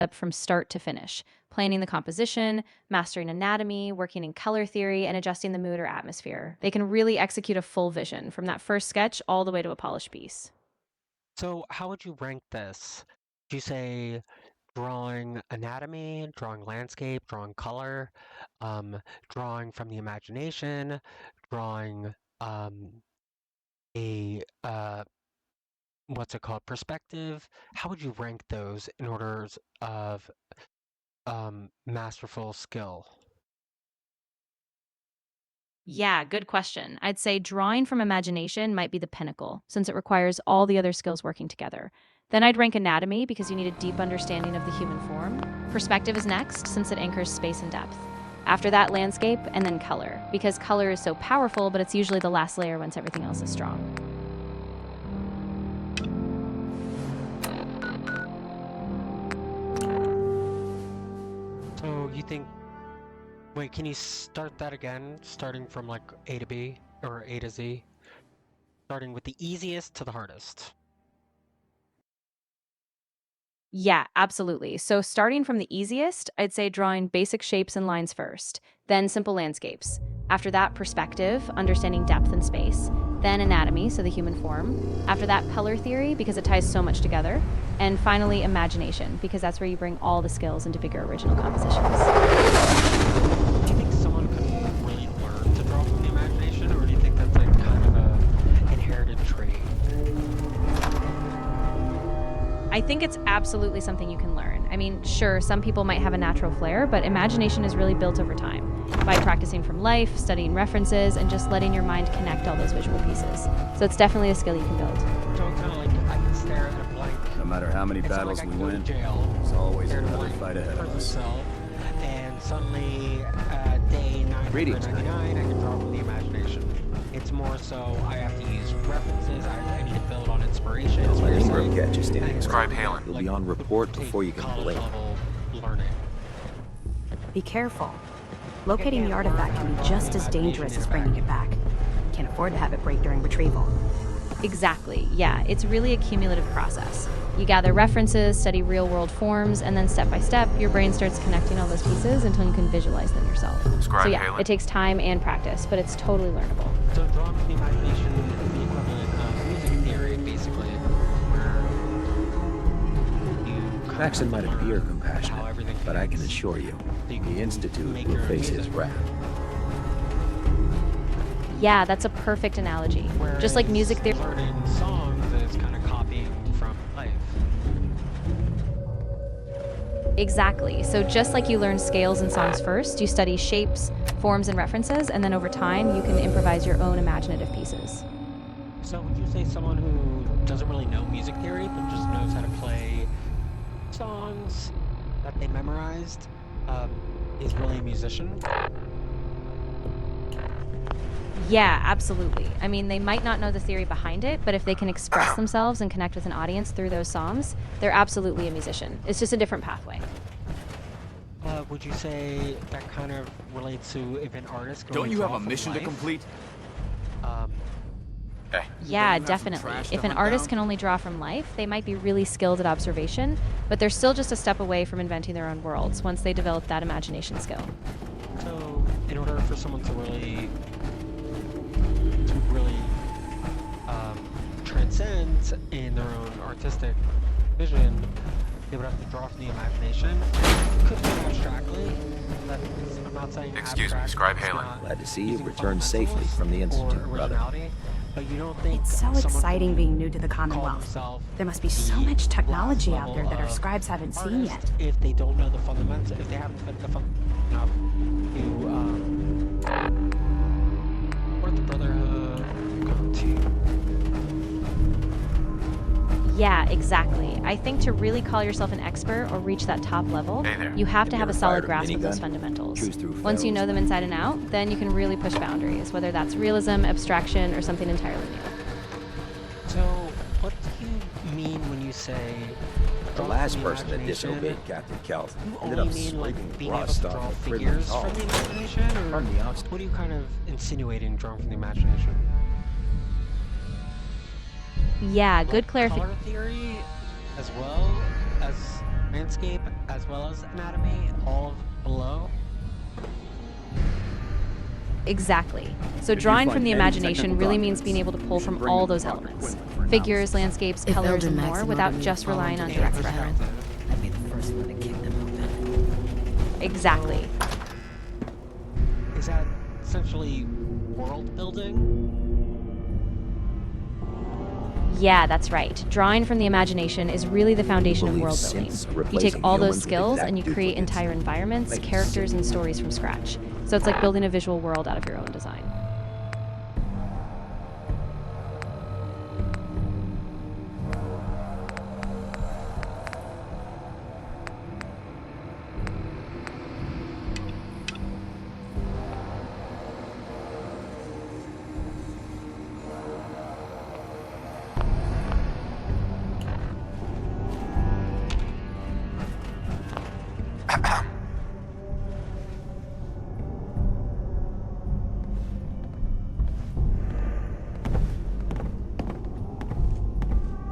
up from start to finish, planning the composition, mastering anatomy, working in color theory, and adjusting the mood or atmosphere. They can really execute a full vision from that first sketch all the way to a polished piece. So how would you rank this? Do you say drawing anatomy, drawing landscape, drawing color, um, drawing from the imagination, drawing a what's it called, perspective? How would you rank those in orders of masterful skill? Yeah, good question. I'd say drawing from imagination might be the pinnacle, since it requires all the other skills working together. Then I'd rank anatomy because you need a deep understanding of the human form. Perspective is next, since it anchors space and depth. After that, landscape, and then color, because color is so powerful, but it's usually the last layer once everything else is strong. So you think, wait, can you start that again, starting from like A to B or A to Z? Starting with the easiest to the hardest. Yeah, absolutely. So, starting from the easiest, I'd say drawing basic shapes and lines first, then simple landscapes. After that, perspective, understanding depth and space. Then anatomy, so the human form. After that, color theory, because it ties so much together. And finally, imagination, because that's where you bring all the skills into bigger original compositions. Do you think someone can really learn to draw from the imagination, or do you think that's like kind of a inherited trait? I think it's absolutely something you can learn. I mean, sure, some people might have a natural flair, but imagination is really built over time by practicing from life, studying references, and just letting your mind connect all those visual pieces. So it's definitely a skill you can build. So kind of like I can stare at a blank. No matter how many It's not battles like I we can go to win, jail, there's always stare at a another blank fight ahead of prison us. cell, and suddenly day Greetings, 999 I can draw from the imagination. It's more so I have to use references. I need to build on inspiration. Is what you're Ingram saying. catch you standing And Scribe like, You'll be on report take before you can college blink. level learning. Be careful. Locating the artifact can be just as dangerous as bringing it back. Can't afford to have it break during retrieval. Exactly, yeah, it's really a cumulative process. You gather references, study real world forms, and then step by step, your brain starts connecting all those pieces until you can visualize them yourself. So yeah, it takes time and practice, but it's totally learnable. So drawing from the imagination is the equivalent of music theory, basically, where you Maxon might learn appear how compassionate, everything but I can fits. assure you, So you the can Institute make will your own face his music. wrath. Yeah, that's a perfect analogy. Just like music theory. Learning songs is kind of copying from life. Exactly. So just like you learn scales and songs first, you study shapes, forms, and references, and then over time, you can improvise your own imaginative pieces. So would you say someone who doesn't really know music theory, but just knows how to play songs that they memorized, is really a musician? Yeah, absolutely. I mean, they might not know the theory behind it, but if they can express themselves and connect with an audience through those songs, they're absolutely a musician. It's just a different pathway. Would you say that kind of relates to if an artist can Don't only you have draw a from mission to life? complete? Um, Hey. Yeah, Don't you have some definitely. trash to If an hunt artist down? can only draw from life, they might be really skilled at observation, but they're still just a step away from inventing their own worlds once they develop that imagination skill. so in order for someone to really transcend in their own artistic vision, they would have to draw from the imagination. Could be abstractly. I'm not saying Excuse me, abstract Scribe is Halen. not Glad to see you using returned safely from the fundamentals Institute, or brother. originality, but you don't think It's so someone exciting can being new to the call Commonwealth. themselves There must be so the much technology last out there that our level scribes of haven't seen artist yet. if they don't know the fundamentals, if they haven't been the enough to what did the Brotherhood go to? Yeah, exactly. I think to really call yourself an expert or reach that top level, Hey there. you have to Have you have a ever solid fired a grasp of those minigun? fundamentals. Cruise through Once you know Federal's them inside and out, then you can really push boundaries, whether that's realism, abstraction, or something entirely new. So, what do you mean when you say The draw last from the person that imagination? disobeyed Captain Kelth You ended only up mean like swinging being raw able to stuff draw at Prisoner's figures Hall. from the imagination, or From the outside. what are you kind of insinuating drawing from the imagination? Yeah, good Like clarification. color theory as well as landscape as well as anatomy all below? Exactly. So If you drawing from find the any imagination technical really means documents, being able to pull you should from bring all them those to proper elements. equipment for Figures, analysis. landscapes, If colors, Elder and more Maximoto without knew just far relying on into direct Death's hell, reference. I'd be the first one to kick them open. Exactly. Is that essentially world building? Yeah, that's right. Drawing from the imagination is really the foundation of Believe world building. synths are You take replacing all those humans with skills exact and you create duplicates. entire environments, Makes characters, and sense. stories from scratch. So it's like building a visual world out of your own design.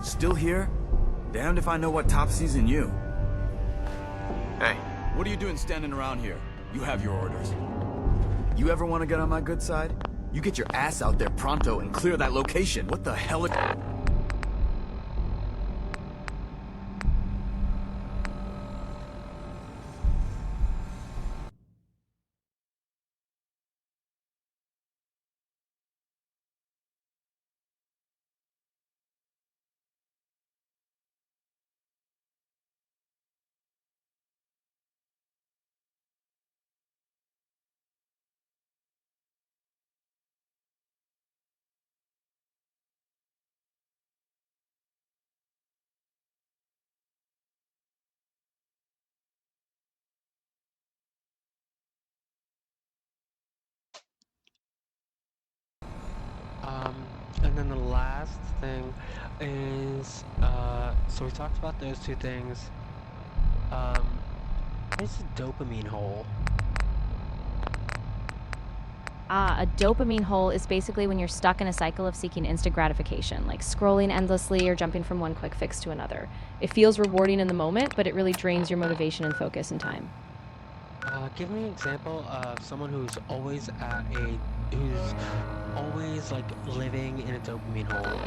Still here? Damned if I know what Topsy's in you. Hey, what are you doing standing around here? You have your orders. You ever want to get on my good side? You get your ass out there pronto and clear that location. What the hell? Um, and then the last thing is, so we talked about those two things. What is a dopamine hole? A dopamine hole is basically when you're stuck in a cycle of seeking instant gratification, like scrolling endlessly or jumping from one quick fix to another. It feels rewarding in the moment, but it really drains your motivation and focus and time. Give me an example of someone who's always who's always like living in a dopamine hole.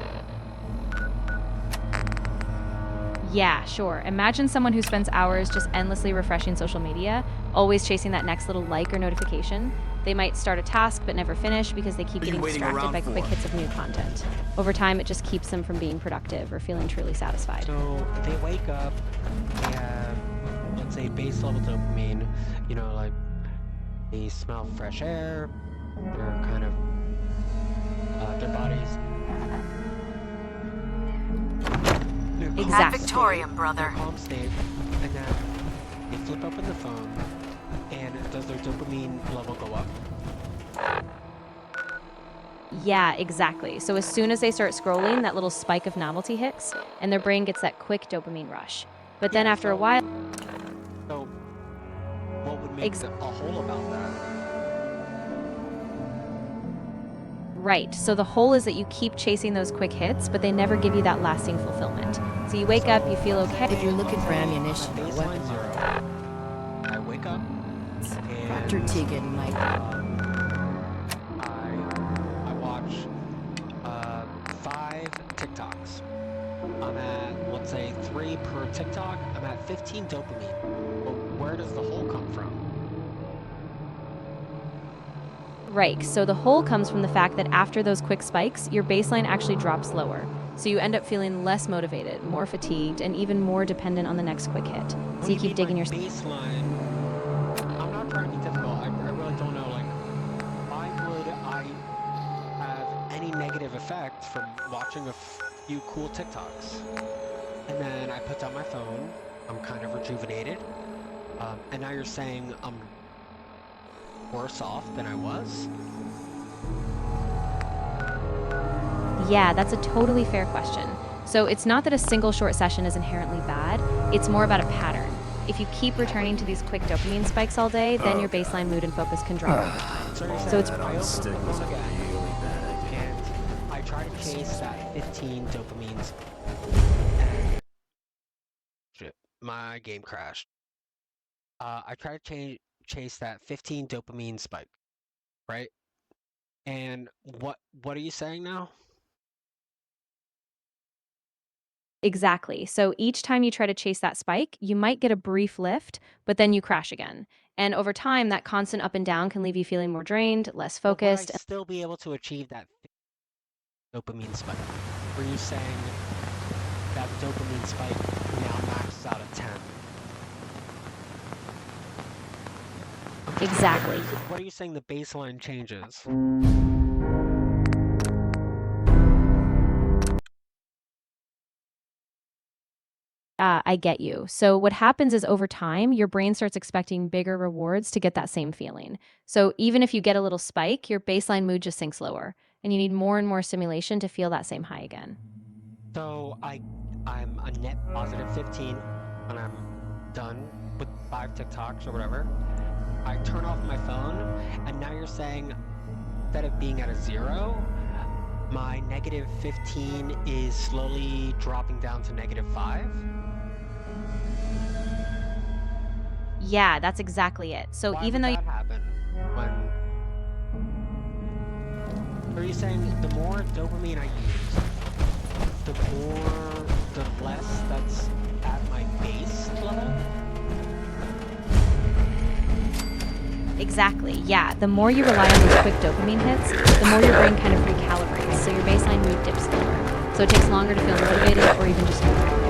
Yeah, sure. Imagine someone who spends hours just endlessly refreshing social media, always chasing that next little like or notification. They might start a task but never finish because they keep What are you getting waiting distracted around by quick for? hits of new content. Over time, it just keeps them from being productive or feeling truly satisfied. So they wake up, they have, let's say, base level dopamine, you know, like they smell fresh air, they're kind of, their bodies. Their calm Exactly. state- Victorium, brother. Their calm state, and then they flip open the phone, and does their dopamine level go up? Yeah, exactly. So as soon as they start scrolling, that little spike of novelty hits, and their brain gets that quick dopamine rush. But then after a while, So, what would make a hole about that? right, so the whole is that you keep chasing those quick hits, but they never give you that lasting fulfillment. So you wake up, you feel okay. If you're looking for ammunition or Baseline weapon zero. I wake up, Dr. and Tegan might. I watch 5 TikToks. I'm at, let's say, 3 per TikTok. I'm at 15 dopamine. But where does the hole come from? Right, so the whole comes from the fact that after those quick spikes, your baseline actually drops lower. So you end up feeling less motivated, more fatigued, and even more dependent on the next quick hit. So What do you you keep mean digging by your baseline? I'm not trying to be difficult. I really don't know. Like, why would I have any negative effect from watching a few cool TikToks? And then I put down my phone. I'm kind of rejuvenated. And now you're saying I'm worse off than I was? Yeah, that's a totally fair question. So it's not that a single short session is inherently bad, it's more about a pattern. If you keep returning to these quick dopamine spikes all day, then your baseline mood and focus can drop over time. So, you're So saying it's That I on open stick the was phone a again, really bad idea. and I try to chase that 15 dopamines. And shit, my game crashed. I try to chase that 15 dopamine spike, right? And what are you saying now? Exactly. So each time you try to chase that spike, you might get a brief lift, but then you crash again. And over time, that constant up and down can leave you feeling more drained, less But would I focused. still be able to achieve that dopamine spike? Were you saying that dopamine spike now maxes out at 10? Exactly. What are you saying the baseline changes? I get you. So what happens is over time, your brain starts expecting bigger rewards to get that same feeling. So even if you get a little spike, your baseline mood just sinks lower, and you need more and more stimulation to feel that same high again. So I'm a net positive 15 when I'm done with 5 TikToks or whatever. I turn off my phone, and now you're saying instead of being at a 0, my negative 15 is slowly dropping down to negative 5? Yeah, that's exactly it. So Why even would though that happen? When are you saying the more dopamine I use, the less that's at my base level? Exactly. Yeah. The more you rely on those quick dopamine hits, the more your brain kind of recalibrates. So your baseline mood dips lower. So it takes longer to feel motivated or even just more active.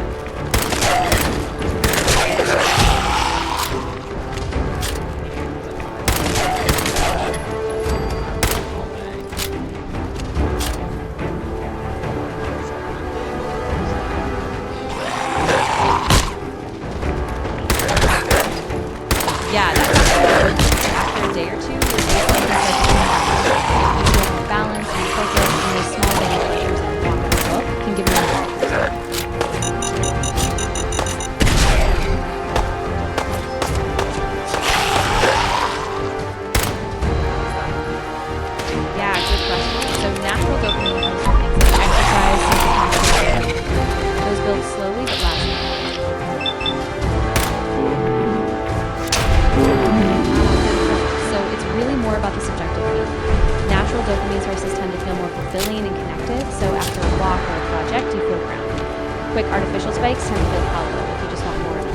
Yeah, that's actually after a day or two, your baseline can start to come back up. You feel more balanced, more focused, and those small daily pleasures like walking a book can give you a Yeah, good question. So natural dopamine comes from things like exercise, social contact, those build slowly but last So it's really more about the subjective feeling. Natural dopamine sources tend to feel more fulfilling and connected, so after a walk or a project, you feel grounded. Quick artificial spikes tend to feel hollow if you just want more of them.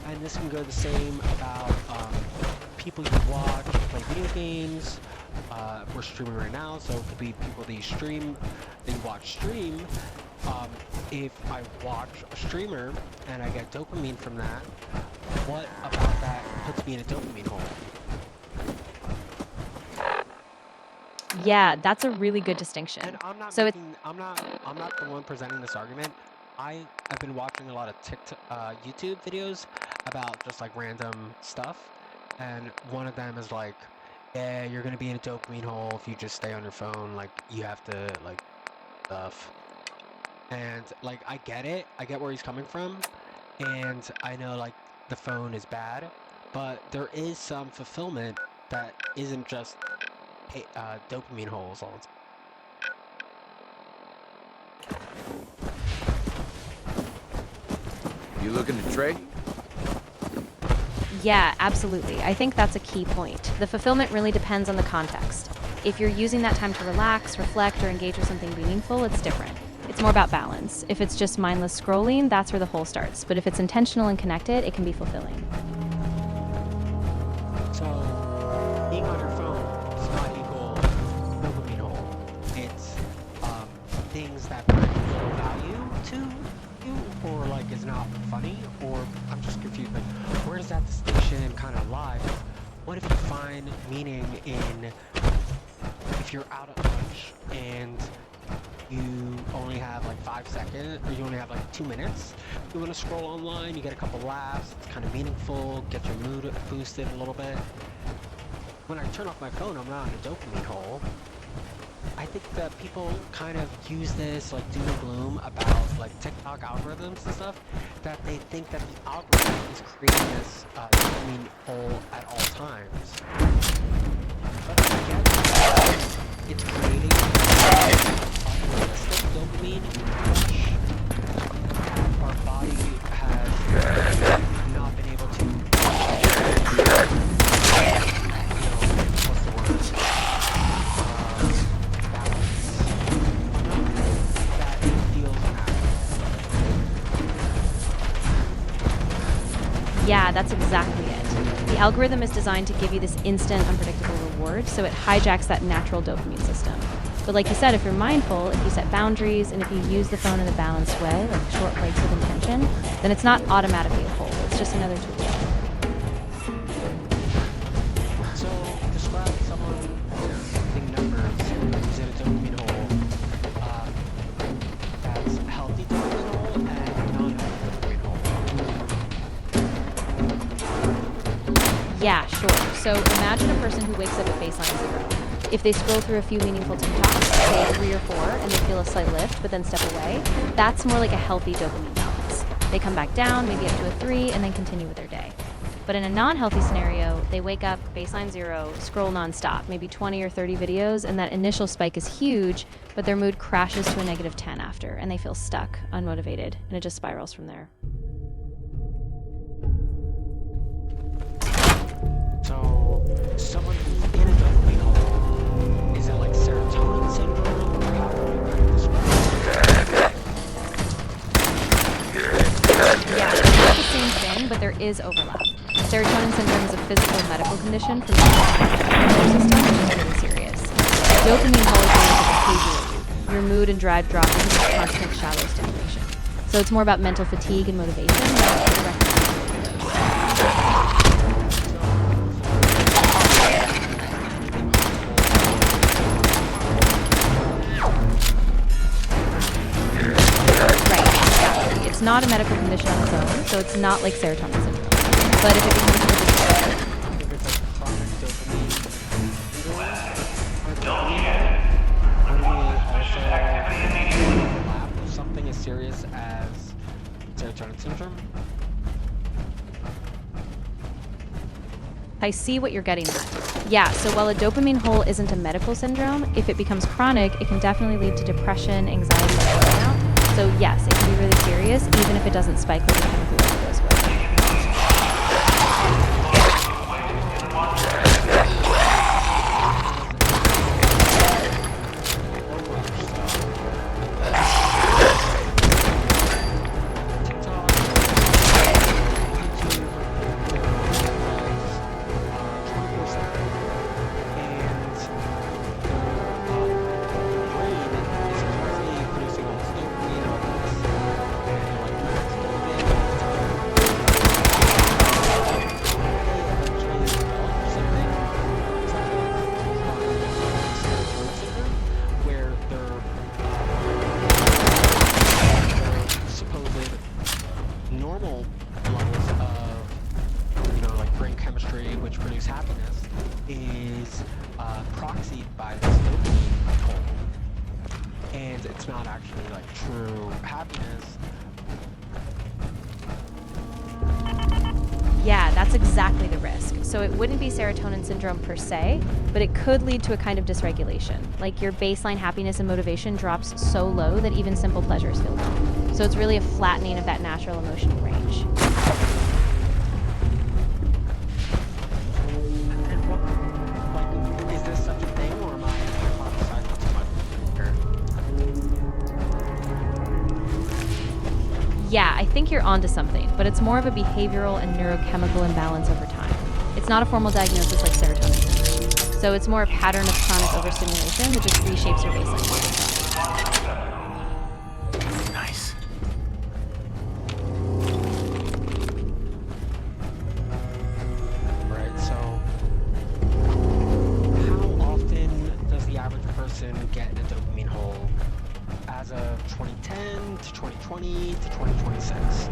And this can go the same about people you watch, play video games. We're streaming right now, so it could be people that you watch stream. If I watch a streamer and I get dopamine from that, what about that puts me in a dopamine hole? Yeah, that's a really good distinction. And So it's I'm not the one presenting this argument. I've been watching a lot of YouTube videos about just like random stuff, and one of them is like, yeah, you're gonna be in a dopamine hole if you just stay on your phone. Like you have to like stuff. And like I get it, I get where he's coming from, and I know like the phone is bad, but there is some fulfillment that isn't just dopamine holes all the time. You looking to trade? Yeah, absolutely. I think that's a key point. The fulfillment really depends on the context. If you're using that time to relax, reflect, or engage with something meaningful, it's different. It's more about balance. If it's just mindless scrolling, that's where the hole starts. But if it's intentional and connected, it can be fulfilling. So, being on your phone does not equal dopamine hole. It's things that bring little value to you, or like is not funny, or I'm just confused. Like, where does that distinction kind of lie? What if you find meaning in if you're out at lunch and you only have like 5 seconds, or you only have like 2 minutes. You want to scroll online, you get a couple laughs, it's kind of meaningful, gets your mood boosted a little bit. When I turn off my phone, I'm not in a dopamine hole. I think that people kind of use this like doom and gloom about like TikTok algorithms and stuff, that they think that the algorithm is creating this dopamine hole at all times. But I get that it's creating unrealistic dopamine rush that our body has not been able to, what's the word? Yeah, that's exactly it. The algorithm is designed to give you this instant, unpredictable reward, so it hijacks that natural dopamine system. But like you said, if you're mindful, if you set boundaries, and if you use the phone in a balanced way, like short breaks with intention, then it's not automatically a hole. It's just another tool. So, describe someone using numbers who's in a dopamine hole, that's a healthy dopamine hole and non-healthy dopamine hole. Yeah, sure. So imagine a person who wakes up at baseline 0. If they scroll through a few meaningful TikToks, say 3 or 4, and they feel a slight lift, but then step away, that's more like a healthy dopamine balance. They come back down, maybe up to a 3, and then continue with their day. But in a non-healthy scenario, they wake up, baseline 0, scroll nonstop, maybe 20 or 30 videos, and that initial spike is huge, but their mood crashes to a negative 10 after, and they feel stuck, unmotivated, and it just spirals from there. So, someone who's in a dopamine hole, is it like serotonin syndrome, or how would you describe Yeah, it's not the same thing, but there is overlap. Serotonin syndrome is a physical medical condition from the nervous system, which is really serious. Dopamine hole is a behavioral loop. Your mood and drive drop because of constant shallow stimulation. So it's more about mental fatigue and motivation, not direct. It's not a medical condition on its own, so it's not like serotonin syndrome. But if it becomes if it's like chronic dopamine would we also overlap with something as serious as serotonin syndrome? I see what you're getting at. Yeah, so while a dopamine hole isn't a medical syndrome, if it becomes chronic, it can definitely lead to depression, anxiety, and burnout. So yes, it can be really serious, even if it doesn't spike like a chemical overdose will. Normal levels of, like brain chemistry, which produce happiness, is proxied by this dopamine hole. And it's not actually like true happiness. Yeah, that's exactly the risk. So it wouldn't be serotonin syndrome per se, but it could lead to a kind of dysregulation. Like your baseline happiness and motivation drops so low that even simple pleasures feel dull. So it's really a flattening of that natural emotional range. And what, like, is this such a thing, or am I hypothesizing too much here? Yeah, I think you're onto something, but it's more of a behavioral and neurochemical imbalance over time. It's not a formal diagnosis like serotonin syndrome. So it's more a pattern of chronic overstimulation that just reshapes your baseline cortisol. Nice. Right, so how often does the average person get in a dopamine hole of 2010 to 2020 to 2026.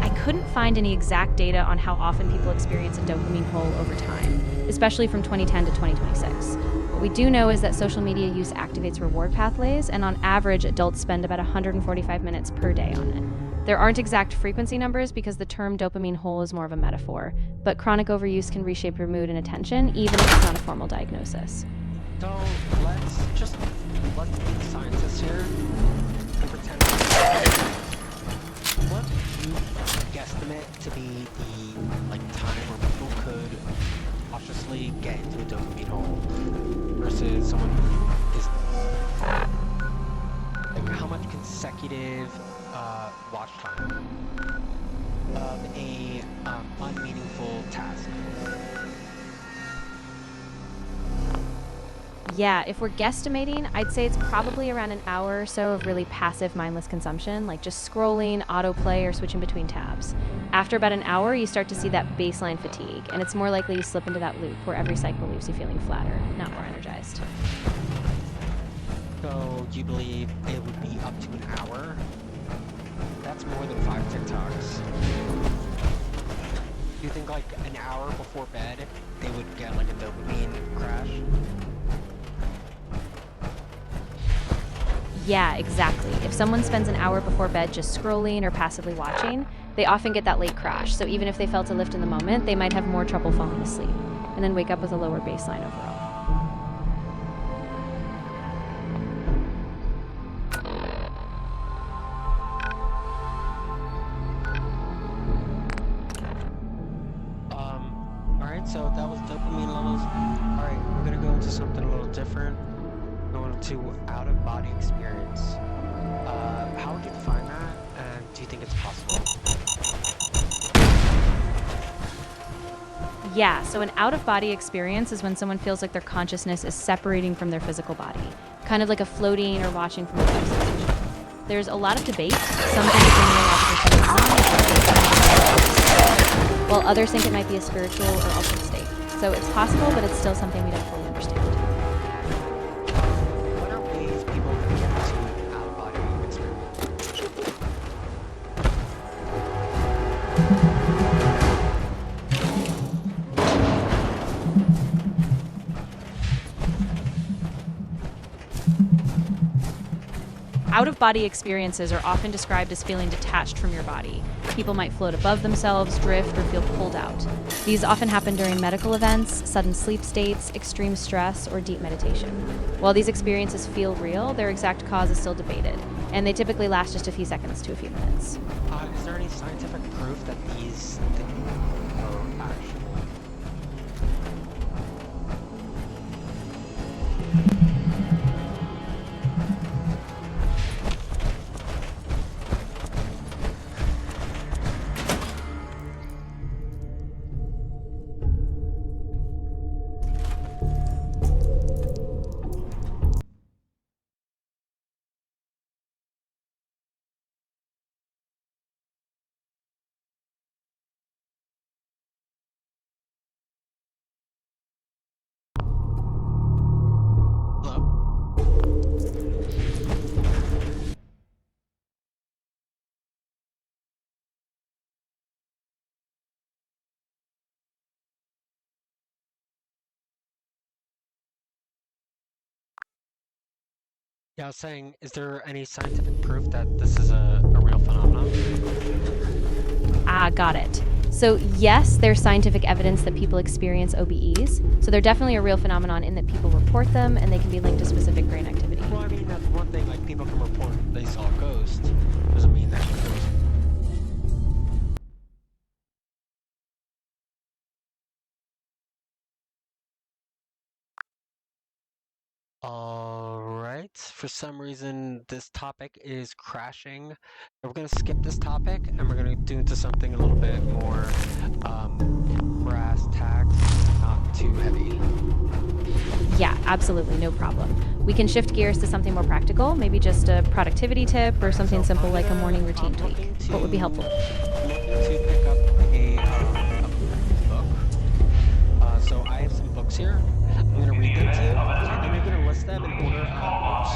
I couldn't find any exact data on how often people experience a dopamine hole over time, especially from 2010 to 2026. What we do know is that social media use activates reward pathways, and on average, adults spend about 145 minutes per day on it. There aren't exact frequency numbers because the term dopamine hole is more of a metaphor, but chronic overuse can reshape your mood and attention, even if it's not a formal diagnosis. So let's be the scientists here and pretend. What do you guesstimate to be the time where people could cautiously get into a dopamine hole versus someone who is how much consecutive watch time of a unmeaningful task? Yeah, if we're guesstimating, I'd say it's probably around an hour or so of really passive, mindless consumption, like just scrolling, autoplay, or switching between tabs. After about an hour, you start to see that baseline fatigue, and it's more likely you slip into that loop where every cycle leaves you feeling flatter, not more energized. So you believe it would be up to an hour? That's more than 5 TikToks. Do you think an hour before bed they would get a dopamine crash? Yeah, exactly. If someone spends an hour before bed just scrolling or passively watching, they often get that late crash. So even if they felt a lift in the moment, they might have more trouble falling asleep and then wake up with a lower baseline overall. Alright, so that was dopamine levels. Alright, we're gonna go into something a little different. Going to out-of-body experience. How would you define that, and do you think it's possible? Yeah, so an out-of-body experience is when someone feels like their consciousness is separating from their physical body, kind of like a floating or watching from a life sensation. There's a lot of debate. Some think it's a neurological phenomenon, while others think it might be a spiritual or altered state. So it's possible, but it's still something we don't fully understand. What are ways people can get into an out-of-body experience? Out-of-body experiences are often described as feeling detached from your body. People might float above themselves, drift, or feel pulled out. These often happen during medical events, sudden sleep states, extreme stress, or deep meditation. While these experiences feel real, their exact cause is still debated, and they typically last just a few seconds to a few minutes. Is there any scientific proof that these things are actual? Yeah, I was saying, is there any scientific proof that this is a real phenomenon? Ah, got it. So yes, there's scientific evidence that people experience OBEs. So they're definitely a real phenomenon in that people report them and they can be linked to specific brain activity. Well, I mean, that's one thing, people can report they saw a ghost. Doesn't mean that the ghost. Alright, for some reason this topic is crashing. We're gonna skip this topic and we're gonna do into something a little bit more brass tacks, not too heavy. Yeah, absolutely, no problem. We can shift gears to something more practical, maybe just a productivity tip or something simple like a morning routine tweak. What would be helpful? Looking to pick up a book. So I have some books here. I'm going to read them to you, and you're going to list them in order of books.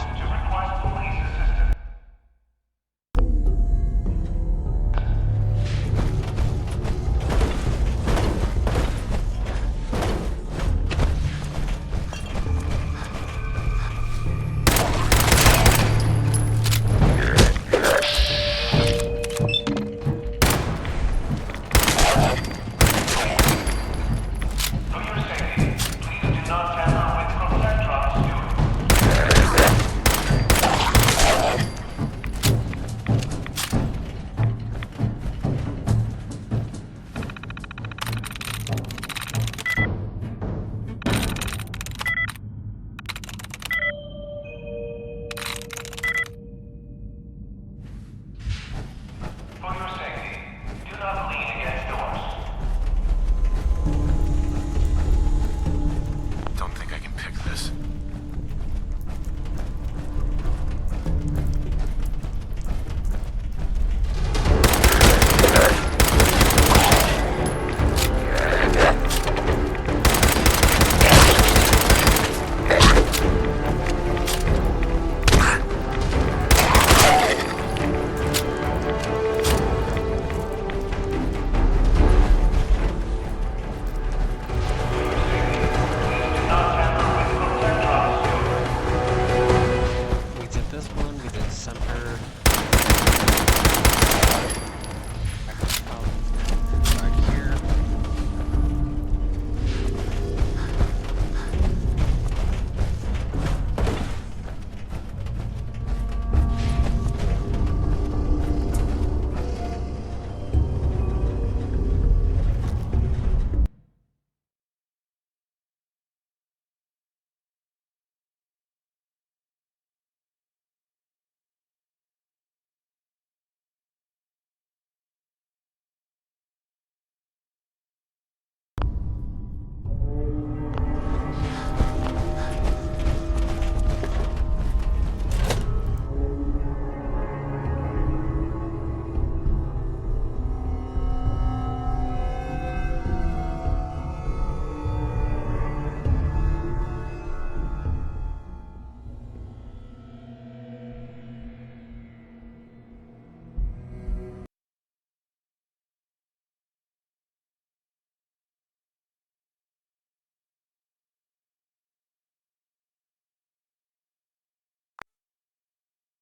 Don't think I can pick this. We did this one, we did center. Right here.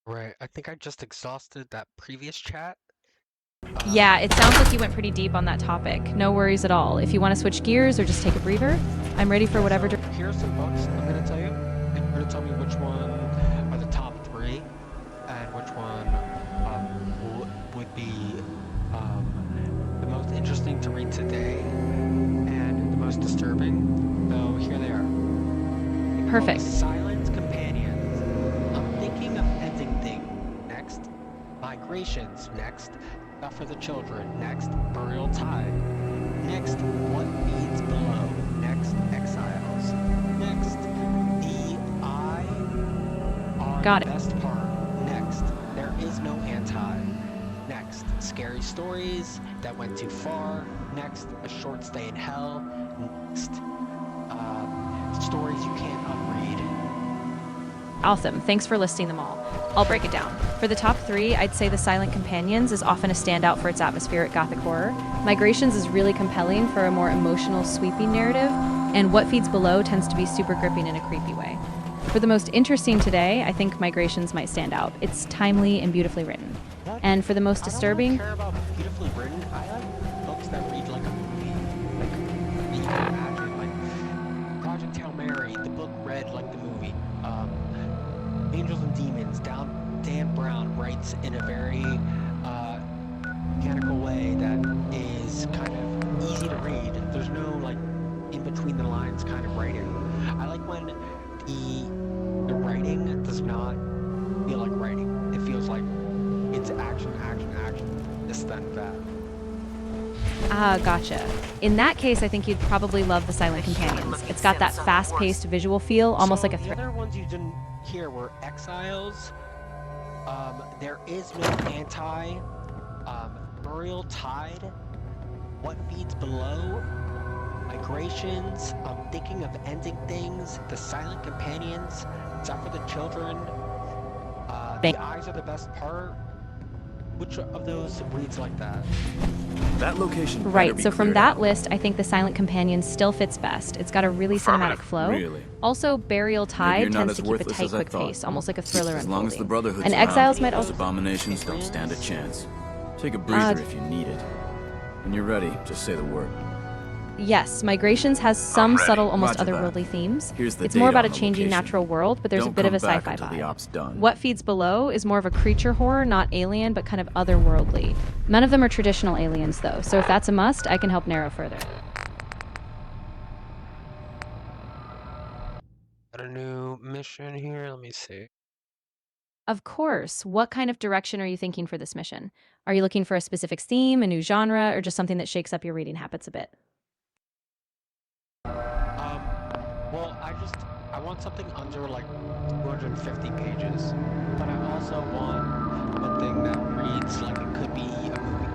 Right, I think I just exhausted that previous chat. Yeah, it sounds like you went pretty deep on that topic. No worries at all. If you want to switch gears or just take a breather, I'm ready for whatever. So here's some books I'm going to tell you. And you're going to tell me which one are the top three and which one would be the most interesting to read today and the most disturbing. So here they are. Perfect. Silent Companions. I'm thinking of ending things. Next. Migrations. Next. Stuff for the Children. Next. Burial Tide. Next. What Feeds Below. Next. Exiles. Next. The I are Got the it. best part. Next. There is no anti. Next. Scary stories that went too far. Next. A short stay in hell. Next. Stories you can't unread. Awesome. Thanks for listing them all. I'll break it down. For the top three, I'd say The Silent Companions is often a standout for its atmospheric gothic horror. Migrations is really compelling for a more emotional, sweeping narrative, and What Feeds Below tends to be super gripping in a creepy way. For the most interesting today, I think Migrations might stand out. It's timely and beautifully written. And for the most disturbing, I don't care about beautifully written. I like books that read like a movie. Like you can imagine, like Project Hail Mary, the book read like the movie. Angels and Demons, Dan Brown writes in a very mechanical way that is kind of easy to read. There's no like in between the lines kind of writing. I like when the writing does not feel like writing. It feels like it's action, action, action, this, then, that. Ah, gotcha. In that case, I think you'd probably love The Silent Companions. It's got that fast-paced visual feel, almost like a The other ones you didn't hear were Exiles. There is no Burial Tide, What Feeds Below, Migrations, I'm Thinking of Ending Things, The Silent Companions, It's Up for the Children, The Eyes Are the Best Part. Which of those reads like that? That location better Right, be so from cleared that out. list, I think The Silent Companions still fits best. It's got a really cinematic flow. Really? Also, Burial Maybe Tide you're not tends as to keep a worthless tight, as I quick thought. pace, almost like a thriller As long as the unfolding. Brotherhood's And around, Exiles might those also... abominations don't stand a chance. Take a breather if you need it. When you're ready, just say the word. Yes, Migrations has some ready. subtle, almost Roger that. otherworldly themes. Here's the It's more data about a on the changing location. natural world, but there's a Don't bit of a come back sci-fi until the vibe. op's done. What Feeds Below is more of a creature horror, not alien, but kind of otherworldly. None of them are traditional aliens, though, so if that's a must, I can help narrow further. Got a new mission here, let me see. Of course. What kind of direction are you thinking for this mission? Are you looking for a specific theme, a new genre, or just something that shakes up your reading habits a bit? Well, I want something under like 250 pages, but I also want one thing that reads like it could be a movie.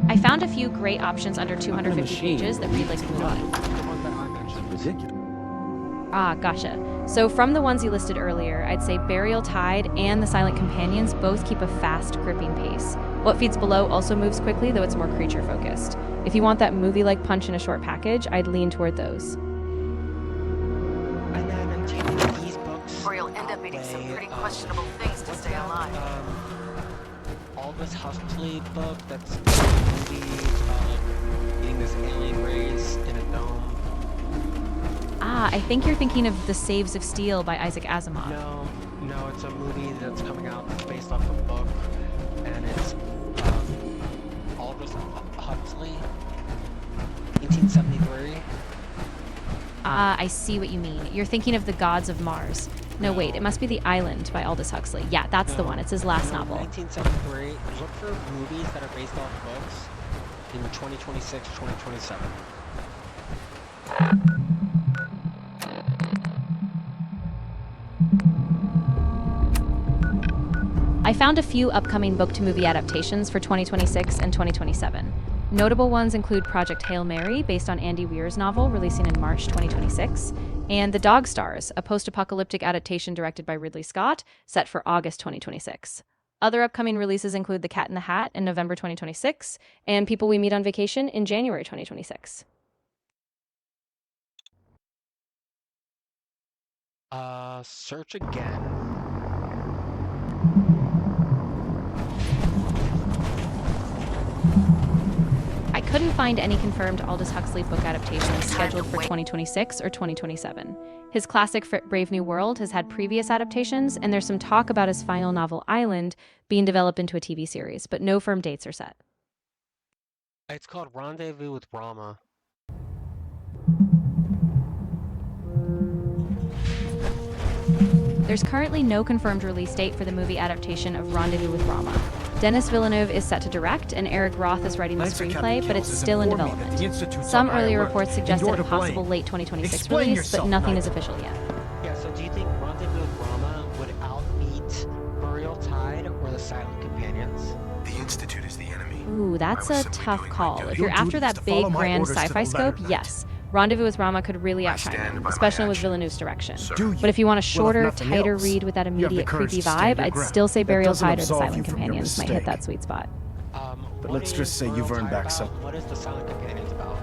I found a few great options under 250 pages that read like a movie. The one that I mentioned. Ridiculous. Ah, gotcha. So from the ones you listed earlier, I'd say Burial Tide and The Silent Companions both keep a fast, gripping pace. What Feeds Below also moves quickly, though it's more creature-focused. If you want that movie-like punch in a short package, I'd lean toward those. And then do you think these books Or you'll end up eating some outweigh, pretty questionable things to what's stay that, alive. Aldous Huxley book that's a movie about like eating this alien race in a dome? Ah, I think you're thinking of The Saves of Steel by Isaac Asimov. No, it's a movie that's coming out that's based off a book, and it's Aldous Huxley, 1873. Ah, I see what you mean. You're thinking of The Gods of Mars. No, wait, it must be The Island by Aldous Huxley. Yeah, that's the one. It's his last novel. 1973. Look for movies that are based off books in 2026, 2027. I found a few upcoming book-to-movie adaptations for 2026 and 2027. Notable ones include Project Hail Mary, based on Andy Weir's novel, releasing in March 2026, and The Dog Stars, a post-apocalyptic adaptation directed by Ridley Scott, set for August 2026. Other upcoming releases include The Cat in the Hat in November 2026, and People We Meet on Vacation in January 2026. Search again. I couldn't find any confirmed Aldous Huxley book adaptations scheduled for 2026 or 2027. His classic Brave New World has had previous adaptations, and there's some talk about his final novel, Island, being developed into a TV series, but no firm dates are set. It's called Rendezvous with Rama. There's currently no confirmed release date for the movie adaptation of Rendezvous with Rama. Denis Villeneuve is set to direct, and Eric Roth is writing the screenplay, but it's still in development. Some earlier reports suggested a possible late 2026 release, but nothing is official yet. Yeah, so do you think Rendezvous with Rama would outbeat Burial Tide or The Silent Companions? The Institute is the enemy. Ooh, that's I was a simply tough doing my call. duty. If you're Your after duty is that to follow big, my grand orders to the sci-fi letter, scope, Knight. yes. Rendezvous with Rama could really I outshine stand them, by my especially with action. Villeneuve's direction. Sir. Do you? But if you want a Well, if shorter, nothing tighter else, read with that you have the immediate courage creepy to stand vibe, your I'd ground. still say That Burial doesn't Tide or The absolve you Silent from your Companions might hit that mistake. sweet spot. But What let's just is say you've Burial earned Tide back some. about? What is The Silent Companions about?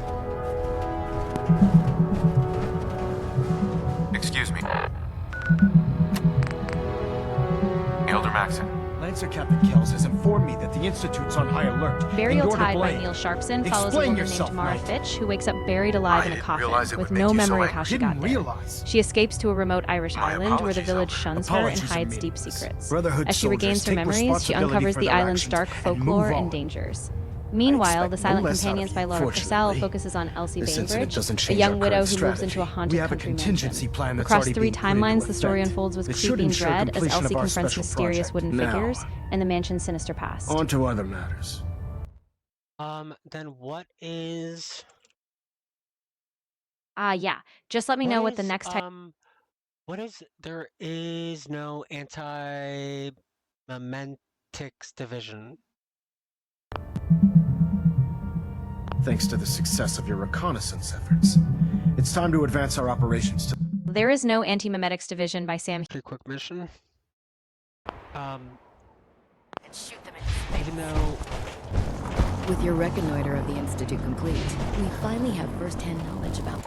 Excuse me. Elder Maxon. Lancer Captain Kells has informed me that the Institute's on high alert. Burial and you're to Tide by blame. Neil Sharpson follows a Explain woman yourself, named Mara Knight. Fitch who wakes up buried alive I in a didn't coffin realize it with would no make you so memory of how angry. she got Didn't there. realize. She escapes to a remote Irish My island where the apologies, village Elder. shuns her and Apologies are hides deep meaningless. secrets. Brotherhood As she regains soldiers her take memories, she responsibility uncovers for the their island's actions dark and folklore move and on. dangers. Meanwhile, expect The no Silent less out of Companions you, by Laura Purcell fortunately. focuses on Elsie This incident Bainbridge, doesn't a change young our widow current who moves into a strategy. haunted We have a country contingency mansion. plan that's Across already 3 being put into timelines, the story effect. unfolds with This should creeping ensure dread as completion Elsie of our confronts special mysterious project. wooden Now, figures and the mansion's sinister past. on to other matters. Then what is Yeah. Just let me know what the next type. what is there is no anti-memetics division. Thanks to the success of your reconnaissance efforts, it's time to advance our operations to... There is no anti-memetics division by Sam. Pretty quick mission. And shoot them in space. Even though With your reconnoiter of the Institute complete, we finally have first-hand knowledge about...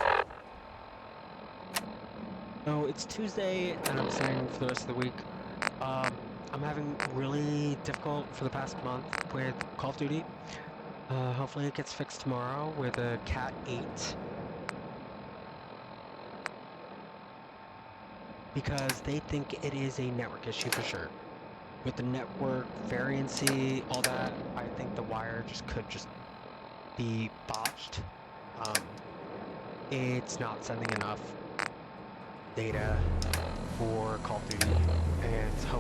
no, it's Tuesday and I'm saying for the rest of the week, I'm having really difficult for the past month with Call of Duty. Hopefully it gets fixed tomorrow with a Cat 8. Because they think it is a network issue for sure. With the network variancy, all that, I think the wire could just be botched. It's not sending enough data for Call of Duty, and hopefully